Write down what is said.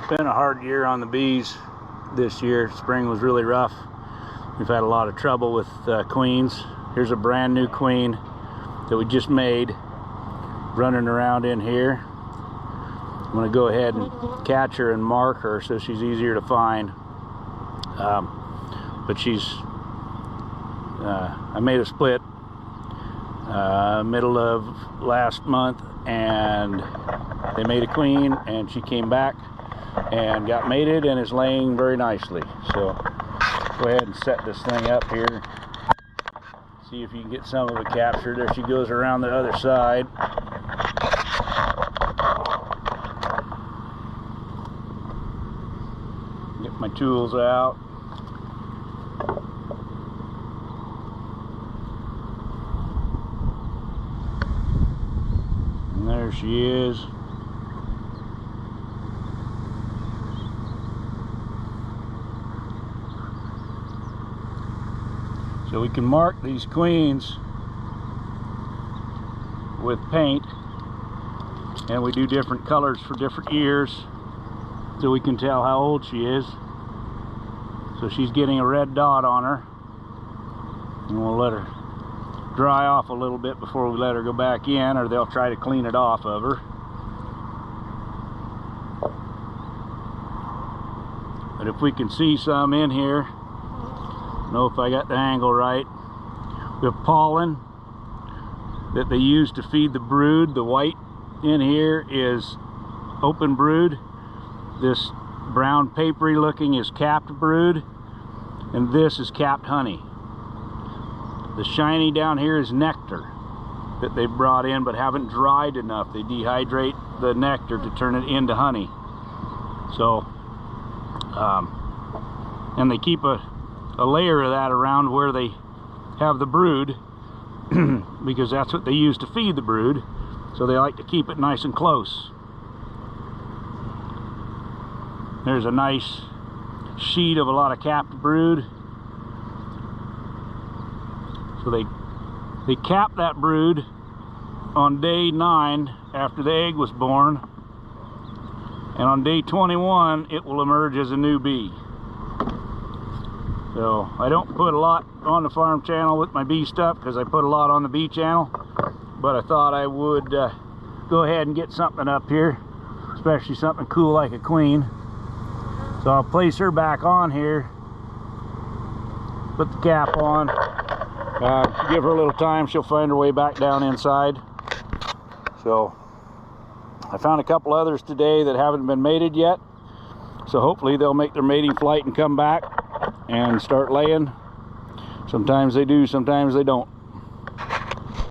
It's been a hard year on the bees this year. Spring was really rough. We've had a lot of trouble with queens. Here's a brand new queen that we just made running around in here. I'm going to go ahead and catch her and mark her so she's easier to find. But she's I made a split middle of last month, and they made a queen, and she came back and got mated and is laying very nicely. So go ahead and set this thing up here, see if you can get some of it captured. There she goes around the other side. Get my tools out. And there she is. So we can mark these queens with paint, and we do different colors for different years so we can tell how old she is. So she's getting a red dot on her, and we'll let her dry off a little bit before we let her go back in, or they'll try to clean it off of her. But if we can see some in here, I don't know if I got the angle right. We have pollen that they use to feed the brood. The white in here is open brood. This brown papery looking is capped brood, and this is capped honey. The shiny down here is nectar that they brought in but haven't dried enough. They dehydrate the nectar to turn it into honey. So and they keep a layer of that around where they have the brood because that's what they use to feed the brood. So they like to keep it nice and close. There's a nice sheet of a lot of capped brood. So they cap that brood on day 9 after the egg was born, and on day 21 it will emerge as a new bee. So I don't put a lot on the farm channel with my bee stuff because I put a lot on the bee channel, but I thought I would go ahead and get something up here, especially something cool like a queen. So I'll place her back on here, put the cap on, give her a little time, she'll find her way back down inside. So I found a couple others today that haven't been mated yet, so hopefully they'll make their mating flight and come back and start laying. Sometimes they do, sometimes they don't.